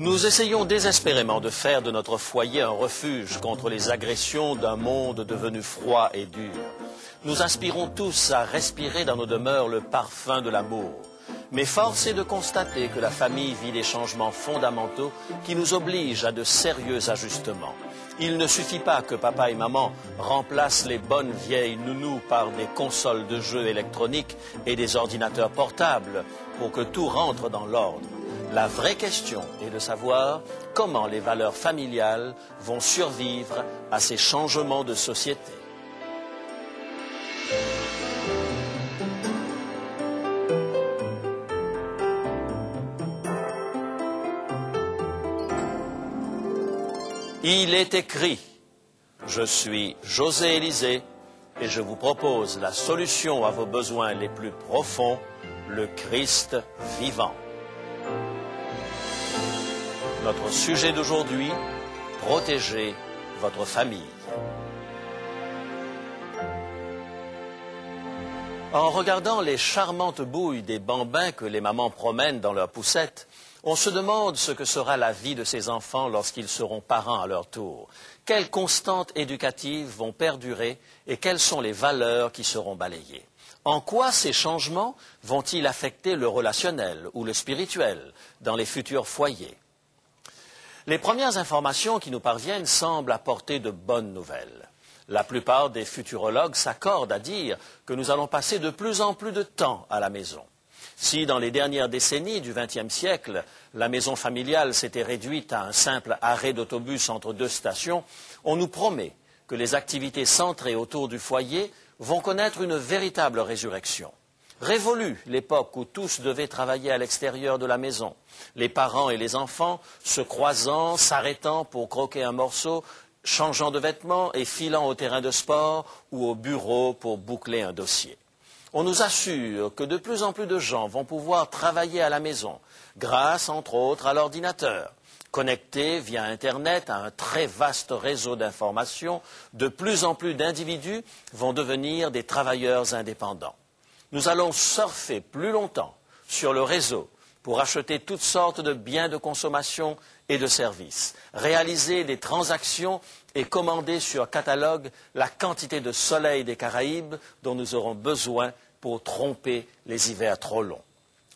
Nous essayons désespérément de faire de notre foyer un refuge contre les agressions d'un monde devenu froid et dur. Nous aspirons tous à respirer dans nos demeures le parfum de l'amour. Mais force est de constater que la famille vit des changements fondamentaux qui nous obligent à de sérieux ajustements. Il ne suffit pas que papa et maman remplacent les bonnes vieilles nounous par des consoles de jeux électroniques et des ordinateurs portables pour que tout rentre dans l'ordre. La vraie question est de savoir comment les valeurs familiales vont survivre à ces changements de société. Il est écrit, je suis José Élysée et je vous propose la solution à vos besoins les plus profonds, le Christ vivant. Notre sujet d'aujourd'hui, protéger votre famille. En regardant les charmantes bouilles des bambins que les mamans promènent dans leurs poussettes, on se demande ce que sera la vie de ces enfants lorsqu'ils seront parents à leur tour. Quelles constantes éducatives vont perdurer et quelles sont les valeurs qui seront balayées? En quoi ces changements vont-ils affecter le relationnel ou le spirituel dans les futurs foyers? Les premières informations qui nous parviennent semblent apporter de bonnes nouvelles. La plupart des futurologues s'accordent à dire que nous allons passer de plus en plus de temps à la maison. Si dans les dernières décennies du XXe siècle, la maison familiale s'était réduite à un simple arrêt d'autobus entre deux stations, on nous promet que les activités centrées autour du foyer vont connaître une véritable résurrection. Révolue l'époque où tous devaient travailler à l'extérieur de la maison, les parents et les enfants se croisant, s'arrêtant pour croquer un morceau, changeant de vêtements et filant au terrain de sport ou au bureau pour boucler un dossier. On nous assure que de plus en plus de gens vont pouvoir travailler à la maison, grâce, entre autres, à l'ordinateur. Connectés via Internet à un très vaste réseau d'informations, de plus en plus d'individus vont devenir des travailleurs indépendants. Nous allons surfer plus longtemps sur le réseau pour acheter toutes sortes de biens de consommation et de services, réaliser des transactions et commander sur catalogue la quantité de soleil des Caraïbes dont nous aurons besoin pour tromper les hivers trop longs.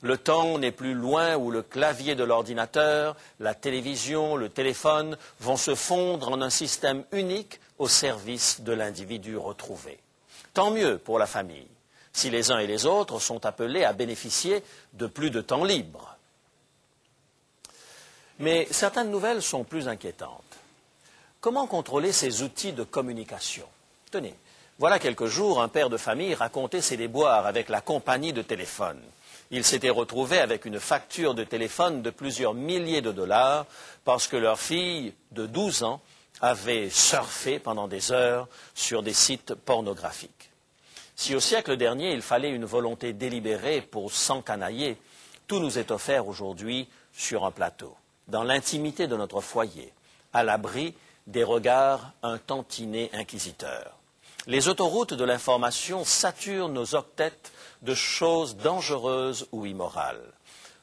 Le temps n'est plus loin où le clavier de l'ordinateur, la télévision, le téléphone vont se fondre en un système unique au service de l'individu retrouvé. Tant mieux pour la famille, si les uns et les autres sont appelés à bénéficier de plus de temps libre. Mais certaines nouvelles sont plus inquiétantes. Comment contrôler ces outils de communication? Tenez, voilà quelques jours, un père de famille racontait ses déboires avec la compagnie de téléphone. Il s'était retrouvé avec une facture de téléphone de plusieurs milliers de dollars parce que leur fille de 12 ans avait surfé pendant des heures sur des sites pornographiques. Si au siècle dernier, il fallait une volonté délibérée pour s'encanailler, tout nous est offert aujourd'hui sur un plateau, dans l'intimité de notre foyer, à l'abri des regards un tantinet inquisiteurs. Les autoroutes de l'information saturent nos octets de choses dangereuses ou immorales.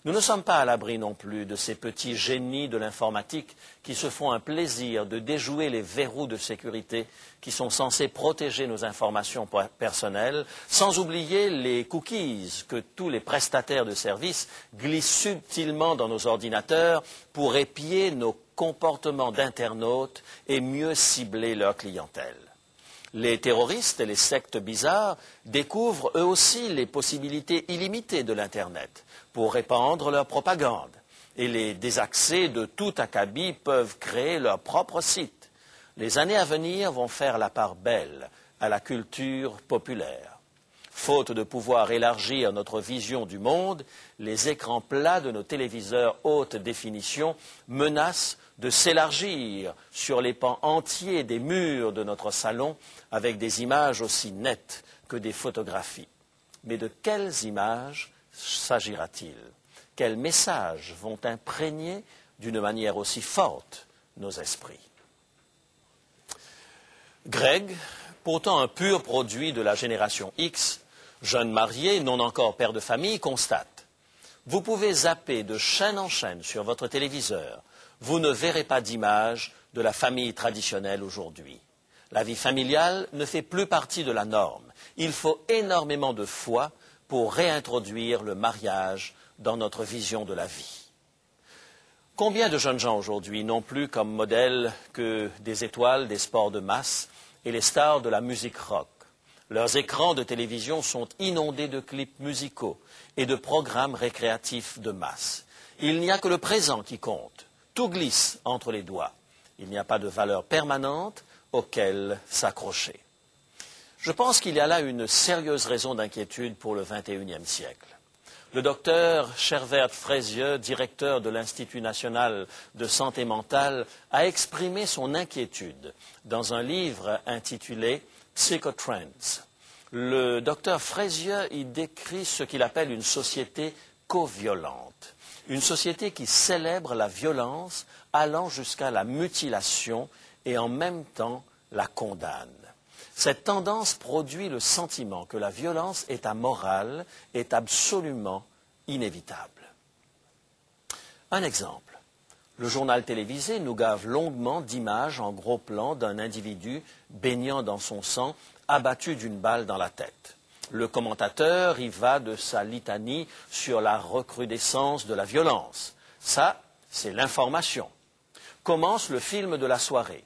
Nous ne sommes pas à l'abri non plus de ces petits génies de l'informatique qui se font un plaisir de déjouer les verrous de sécurité qui sont censés protéger nos informations personnelles, sans oublier les cookies que tous les prestataires de services glissent subtilement dans nos ordinateurs pour épier nos comportements d'internautes et mieux cibler leur clientèle. Les terroristes et les sectes bizarres découvrent eux aussi les possibilités illimitées de l'Internet pour répandre leur propagande. Et les désaxés de tout acabit peuvent créer leur propre site. Les années à venir vont faire la part belle à la culture populaire. Faute de pouvoir élargir notre vision du monde, les écrans plats de nos téléviseurs haute définition menacent de s'élargir sur les pans entiers des murs de notre salon avec des images aussi nettes que des photographies. Mais de quelles images s'agira-t-il? Quels messages vont imprégner d'une manière aussi forte nos esprits? Greg, pourtant un pur produit de la génération X, jeune marié, non encore père de famille, constate: vous pouvez zapper de chaîne en chaîne sur votre téléviseur vous ne verrez pas d'image de la famille traditionnelle aujourd'hui. La vie familiale ne fait plus partie de la norme. Il faut énormément de foi pour réintroduire le mariage dans notre vision de la vie. Combien de jeunes gens aujourd'hui n'ont plus comme modèle que des étoiles des sports de masse et les stars de la musique rock? Leurs écrans de télévision sont inondés de clips musicaux et de programmes récréatifs de masse. Il n'y a que le présent qui compte. Tout glisse entre les doigts. Il n'y a pas de valeur permanente auquel s'accrocher. Je pense qu'il y a là une sérieuse raison d'inquiétude pour le XXIe siècle. Le docteur Shervert Frazier, directeur de l'Institut national de santé mentale, a exprimé son inquiétude dans un livre intitulé Psychotrends. Le docteur Frazier y décrit ce qu'il appelle une société co-violente, une société qui célèbre la violence allant jusqu'à la mutilation et en même temps la condamne. Cette tendance produit le sentiment que la violence est amorale, est absolument inévitable. Un exemple. Le journal télévisé nous gave longuement d'images en gros plan d'un individu baignant dans son sang, abattu d'une balle dans la tête. Le commentateur y va de sa litanie sur la recrudescence de la violence. Ça, c'est l'information. Commence le film de la soirée.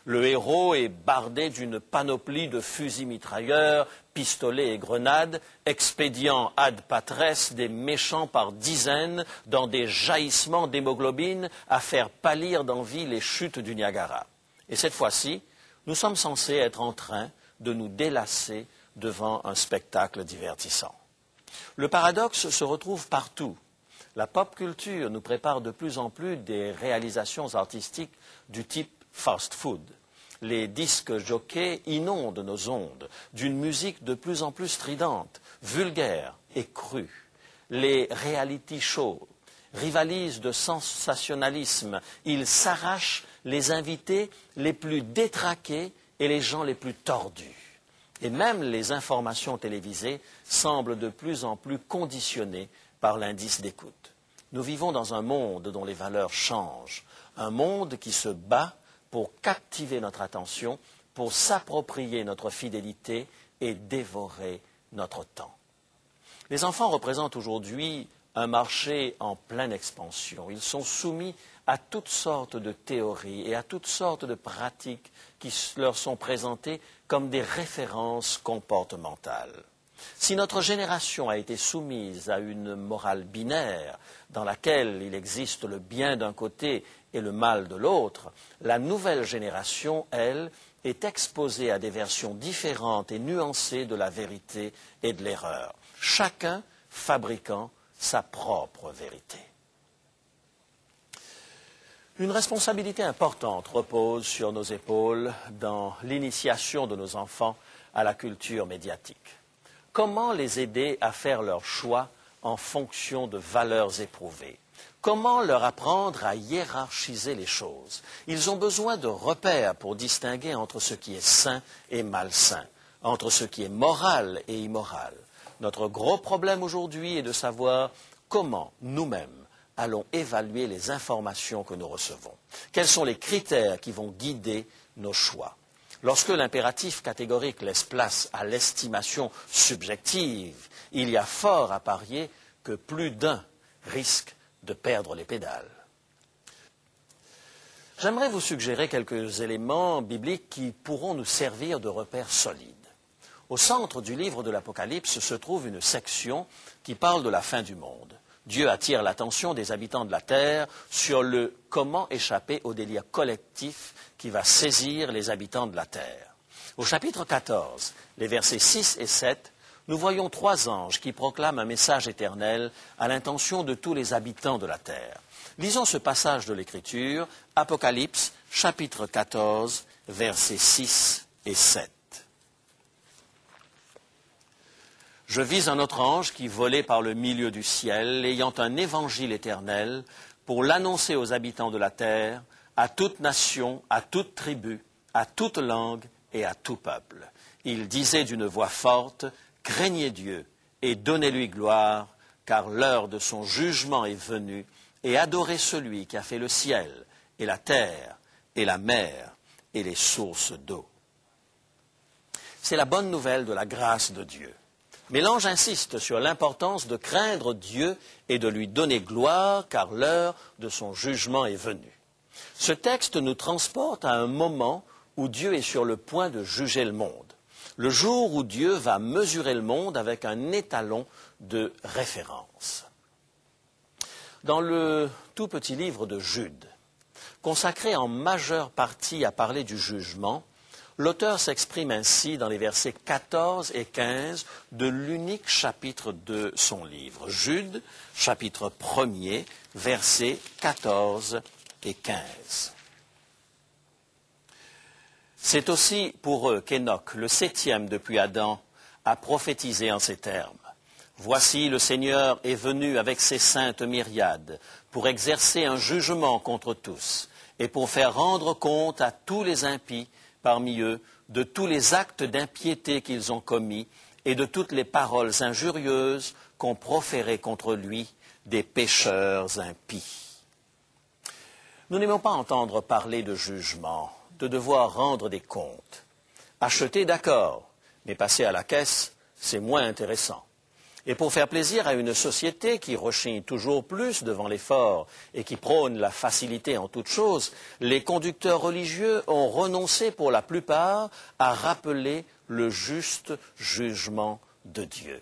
Le héros est bardé d'une panoplie de fusils mitrailleurs, pistolets et grenades, expédiant ad patres des méchants par dizaines dans des jaillissements d'hémoglobine à faire pâlir d'envie les chutes du Niagara. Et cette fois-ci, nous sommes censés être en train de nous délasser devant un spectacle divertissant. Le paradoxe se retrouve partout. La pop culture nous prépare de plus en plus des réalisations artistiques du type fast food. Les disques jockeys inondent nos ondes d'une musique de plus en plus stridente, vulgaire et crue. Les reality shows rivalisent de sensationnalisme. Ils s'arrachent les invités les plus détraqués et les gens les plus tordus. Et même les informations télévisées semblent de plus en plus conditionnées par l'indice d'écoute. Nous vivons dans un monde dont les valeurs changent, un monde qui se bat pour captiver notre attention, pour s'approprier notre fidélité et dévorer notre temps. Les enfants représentent aujourd'hui un marché en pleine expansion. Ils sont soumis à toutes sortes de théories et à toutes sortes de pratiques qui leur sont présentées comme des références comportementales. Si notre génération a été soumise à une morale binaire dans laquelle il existe le bien d'un côté et le mal de l'autre, la nouvelle génération, elle, est exposée à des versions différentes et nuancées de la vérité et de l'erreur, chacun fabriquant sa propre vérité. Une responsabilité importante repose sur nos épaules dans l'initiation de nos enfants à la culture médiatique. Comment les aider à faire leur choix en fonction de valeurs éprouvées? Comment leur apprendre à hiérarchiser les choses? Ils ont besoin de repères pour distinguer entre ce qui est sain et malsain, entre ce qui est moral et immoral. Notre gros problème aujourd'hui est de savoir comment nous-mêmes allons évaluer les informations que nous recevons. Quels sont les critères qui vont guider nos choix? Lorsque l'impératif catégorique laisse place à l'estimation subjective, il y a fort à parier que plus d'un risque de perdre les pédales. J'aimerais vous suggérer quelques éléments bibliques qui pourront nous servir de repères solides. Au centre du livre de l'Apocalypse se trouve une section qui parle de la fin du monde. Dieu attire l'attention des habitants de la terre sur le comment échapper au délire collectif qui va saisir les habitants de la terre. Au chapitre 14, les versets 6 et 7, nous voyons 3 anges qui proclament un message éternel à l'intention de tous les habitants de la terre. Lisons ce passage de l'Écriture, Apocalypse, chapitre 14, versets 6 et 7. Je vis un autre ange qui volait par le milieu du ciel, ayant un évangile éternel, pour l'annoncer aux habitants de la terre, à toute nation, à toute tribu, à toute langue et à tout peuple. Il disait d'une voix forte, « Craignez Dieu et donnez-lui gloire, car l'heure de son jugement est venue, et adorez celui qui a fait le ciel, et la terre, et la mer, et les sources d'eau. C'est la bonne nouvelle de la grâce de Dieu. Mais l'ange insiste sur l'importance de craindre Dieu et de lui donner gloire, car l'heure de son jugement est venue. Ce texte nous transporte à un moment où Dieu est sur le point de juger le monde. Le jour où Dieu va mesurer le monde avec un étalon de référence. Dans le tout petit livre de Jude, consacré en majeure partie à parler du jugement, l'auteur s'exprime ainsi dans les versets 14 et 15 de l'unique chapitre de son livre. Jude, chapitre 1er, versets 14 et 15. C'est aussi pour eux qu'Enoch, le 7e depuis Adam, a prophétisé en ces termes. Voici, le Seigneur est venu avec ses saintes myriades pour exercer un jugement contre tous et pour faire rendre compte à tous les impies parmi eux de tous les actes d'impiété qu'ils ont commis et de toutes les paroles injurieuses qu'ont proférées contre lui des pécheurs impies. Nous n'aimons pas entendre parler de jugement, de devoir rendre des comptes. Acheter, d'accord, mais passer à la caisse, c'est moins intéressant. Et pour faire plaisir à une société qui rechigne toujours plus devant l'effort et qui prône la facilité en toute chose, les conducteurs religieux ont renoncé pour la plupart à rappeler le juste jugement de Dieu.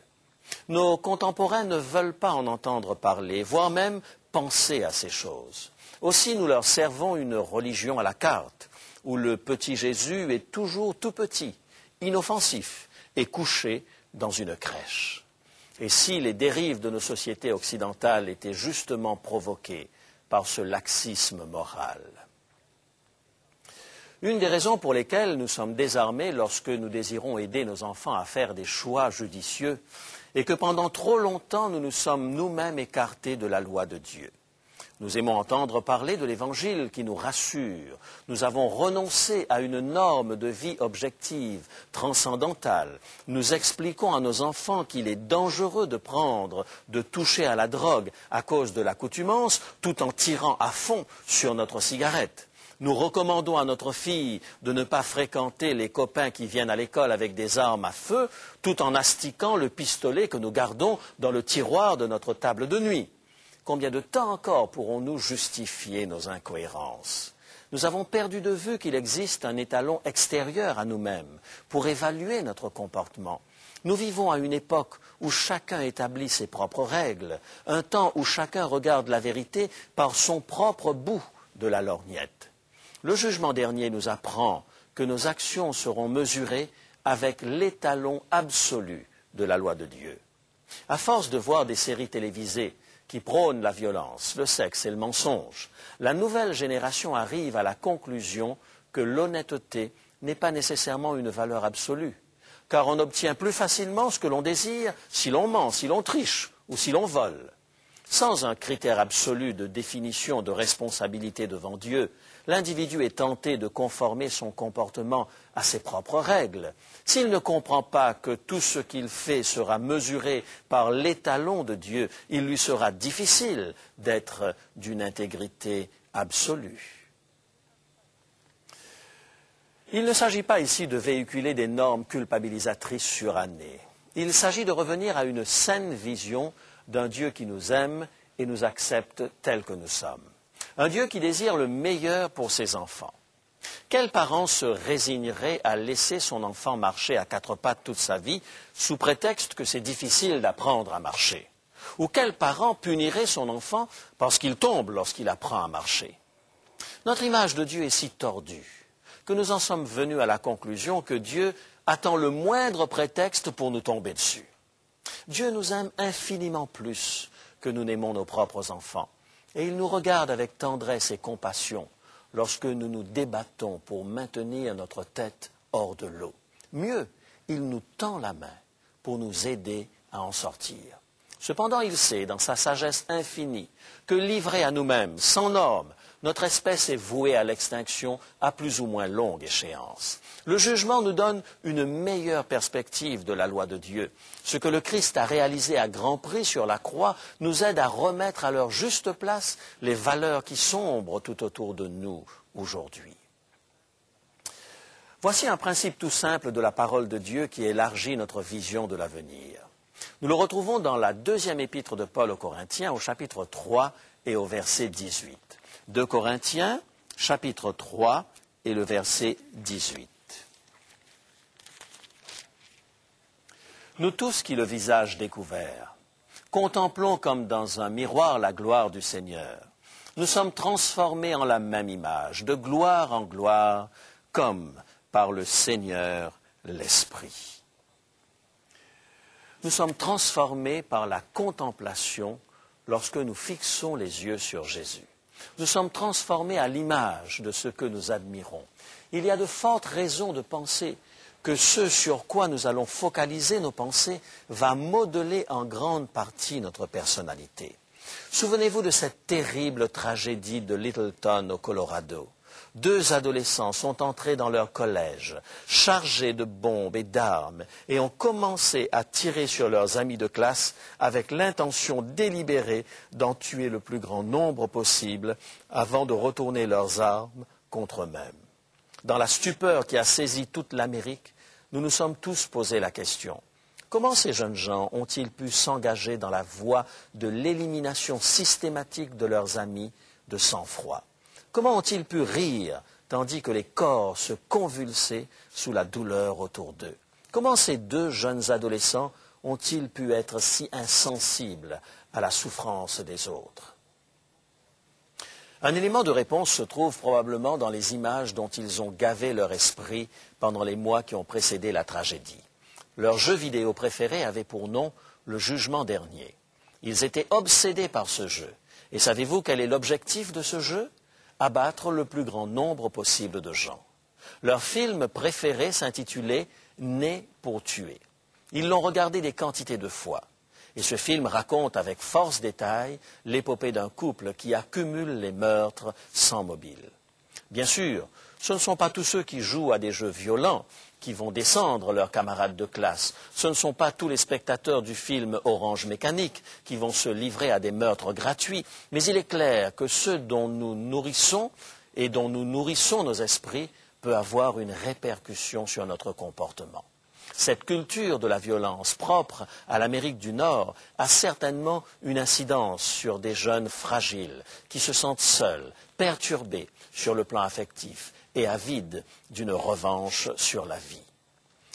Nos contemporains ne veulent pas en entendre parler, voire même penser à ces choses. Aussi, nous leur servons une religion à la carte, où le petit Jésus est toujours tout petit, inoffensif et couché dans une crèche. Et si les dérives de nos sociétés occidentales étaient justement provoquées par ce laxisme moral? Une des raisons pour lesquelles nous sommes désarmés lorsque nous désirons aider nos enfants à faire des choix judicieux est que pendant trop longtemps nous nous sommes nous-mêmes écartés de la loi de Dieu. Nous aimons entendre parler de l'Évangile qui nous rassure. Nous avons renoncé à une norme de vie objective, transcendantale. Nous expliquons à nos enfants qu'il est dangereux de prendre, de toucher à la drogue à cause de l'accoutumance, tout en tirant à fond sur notre cigarette. Nous recommandons à notre fille de ne pas fréquenter les copains qui viennent à l'école avec des armes à feu, tout en astiquant le pistolet que nous gardons dans le tiroir de notre table de nuit. Combien de temps encore pourrons-nous justifier nos incohérences? Nous avons perdu de vue qu'il existe un étalon extérieur à nous-mêmes pour évaluer notre comportement. Nous vivons à une époque où chacun établit ses propres règles, un temps où chacun regarde la vérité par son propre bout de la lorgnette. Le jugement dernier nous apprend que nos actions seront mesurées avec l'étalon absolu de la loi de Dieu. À force de voir des séries télévisées qui prônent la violence, le sexe et le mensonge, la nouvelle génération arrive à la conclusion que l'honnêteté n'est pas nécessairement une valeur absolue, car on obtient plus facilement ce que l'on désire si l'on ment, si l'on triche ou si l'on vole. Sans un critère absolu de définition de responsabilité devant Dieu, l'individu est tenté de conformer son comportement à ses propres règles. S'il ne comprend pas que tout ce qu'il fait sera mesuré par l'étalon de Dieu, il lui sera difficile d'être d'une intégrité absolue. Il ne s'agit pas ici de véhiculer des normes culpabilisatrices surannées. Il s'agit de revenir à une saine vision d'un Dieu qui nous aime et nous accepte tels que nous sommes. Un Dieu qui désire le meilleur pour ses enfants. Quel parent se résignerait à laisser son enfant marcher à quatre pattes toute sa vie sous prétexte que c'est difficile d'apprendre à marcher? Ou quel parent punirait son enfant parce qu'il tombe lorsqu'il apprend à marcher? Notre image de Dieu est si tordue que nous en sommes venus à la conclusion que Dieu attend le moindre prétexte pour nous tomber dessus. Dieu nous aime infiniment plus que nous n'aimons nos propres enfants. Et il nous regarde avec tendresse et compassion lorsque nous nous débattons pour maintenir notre tête hors de l'eau. Mieux, il nous tend la main pour nous aider à en sortir. Cependant, il sait, dans sa sagesse infinie, que livrés à nous-mêmes, sans normes, Notre espèce est vouée à l'extinction à plus ou moins longue échéance. Le jugement nous donne une meilleure perspective de la loi de Dieu. Ce que le Christ a réalisé à grand prix sur la croix nous aide à remettre à leur juste place les valeurs qui sombrent tout autour de nous aujourd'hui. Voici un principe tout simple de la parole de Dieu qui élargit notre vision de l'avenir. Nous le retrouvons dans la deuxième épître de Paul aux Corinthiens, au chapitre 3 et au verset 18. 2 Corinthiens, chapitre 3 et le verset 18. Nous tous qui le visage découvert, contemplons comme dans un miroir la gloire du Seigneur. Nous sommes transformés en la même image, de gloire en gloire, comme par le Seigneur l'Esprit. Nous sommes transformés par la contemplation lorsque nous fixons les yeux sur Jésus. Nous sommes transformés à l'image de ce que nous admirons. Il y a de fortes raisons de penser que ce sur quoi nous allons focaliser nos pensées va modeler en grande partie notre personnalité. Souvenez-vous de cette terrible tragédie de Littleton au Colorado. 2 adolescents sont entrés dans leur collège, chargés de bombes et d'armes, et ont commencé à tirer sur leurs amis de classe avec l'intention délibérée d'en tuer le plus grand nombre possible avant de retourner leurs armes contre eux-mêmes. Dans la stupeur qui a saisi toute l'Amérique, nous nous sommes tous posé la question. Comment ces jeunes gens ont-ils pu s'engager dans la voie de l'élimination systématique de leurs amis de sang-froid? Comment ont-ils pu rire tandis que les corps se convulsaient sous la douleur autour d'eux? Comment ces 2 jeunes adolescents ont-ils pu être si insensibles à la souffrance des autres? Un élément de réponse se trouve probablement dans les images dont ils ont gavé leur esprit pendant les mois qui ont précédé la tragédie. Leur jeu vidéo préféré avait pour nom le jugement dernier. Ils étaient obsédés par ce jeu. Et savez-vous quel est l'objectif de ce jeu? Abattre le plus grand nombre possible de gens. Leur film préféré s'intitulait « Né pour tuer ». Ils l'ont regardé des quantités de fois. Et ce film raconte avec force détail l'épopée d'un couple qui accumule les meurtres sans mobile. Bien sûr, ce ne sont pas tous ceux qui jouent à des jeux violents qui vont descendre leurs camarades de classe. Ce ne sont pas tous les spectateurs du film Orange Mécanique qui vont se livrer à des meurtres gratuits. Mais il est clair que ce dont nous nourrissons et dont nous nourrissons nos esprits peut avoir une répercussion sur notre comportement. Cette culture de la violence propre à l'Amérique du Nord a certainement une incidence sur des jeunes fragiles qui se sentent seuls, perturbés sur le plan affectif et avides d'une revanche sur la vie.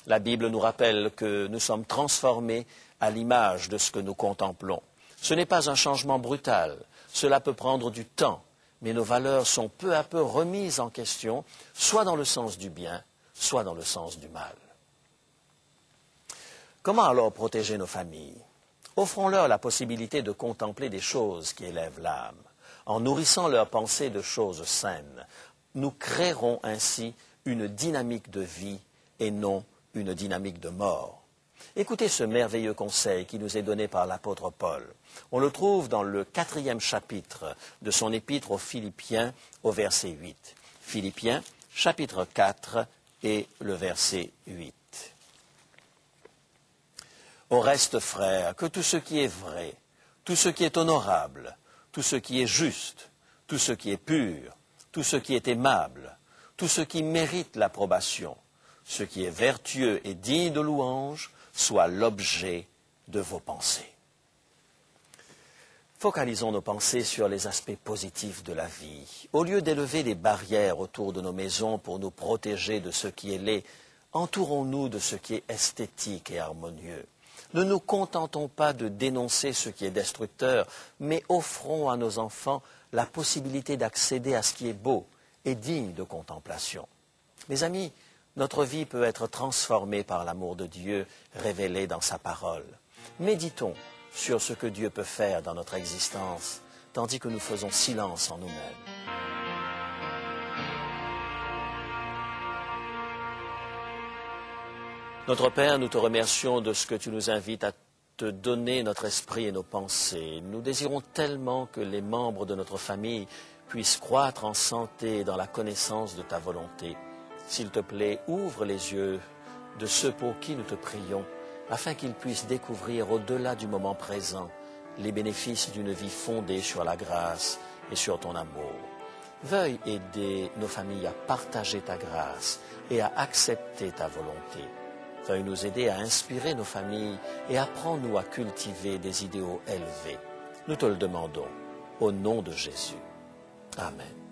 La Bible nous rappelle que nous sommes transformés à l'image de ce que nous contemplons. Ce n'est pas un changement brutal, cela peut prendre du temps, mais nos valeurs sont peu à peu remises en question, soit dans le sens du bien, soit dans le sens du mal. Comment alors protéger nos familles? Offrons-leur la possibilité de contempler des choses qui élèvent l'âme. En nourrissant leurs pensées de choses saines, nous créerons ainsi une dynamique de vie et non une dynamique de mort. Écoutez ce merveilleux conseil qui nous est donné par l'apôtre Paul. On le trouve dans le 4e chapitre de son épître aux Philippiens au verset 8. Philippiens, chapitre 4 et le verset 8. Au reste, frères, que tout ce qui est vrai, tout ce qui est honorable, tout ce qui est juste, tout ce qui est pur, tout ce qui est aimable, tout ce qui mérite l'approbation, ce qui est vertueux et digne de louange, soit l'objet de vos pensées. Focalisons nos pensées sur les aspects positifs de la vie. Au lieu d'élever des barrières autour de nos maisons pour nous protéger de ce qui est laid, entourons-nous de ce qui est esthétique et harmonieux. Ne nous contentons pas de dénoncer ce qui est destructeur, mais offrons à nos enfants la possibilité d'accéder à ce qui est beau et digne de contemplation. Mes amis, notre vie peut être transformée par l'amour de Dieu révélé dans sa parole. Méditons sur ce que Dieu peut faire dans notre existence, tandis que nous faisons silence en nous-mêmes. Notre Père, nous te remercions de ce que tu nous invites à te donner notre esprit et nos pensées. Nous désirons tellement que les membres de notre famille puissent croître en santé et dans la connaissance de ta volonté. S'il te plaît, ouvre les yeux de ceux pour qui nous te prions, afin qu'ils puissent découvrir au-delà du moment présent les bénéfices d'une vie fondée sur la grâce et sur ton amour. Veuille aider nos familles à partager ta grâce et à accepter ta volonté. Veuille nous aider à inspirer nos familles et apprends-nous à cultiver des idéaux élevés. Nous te le demandons, au nom de Jésus. Amen.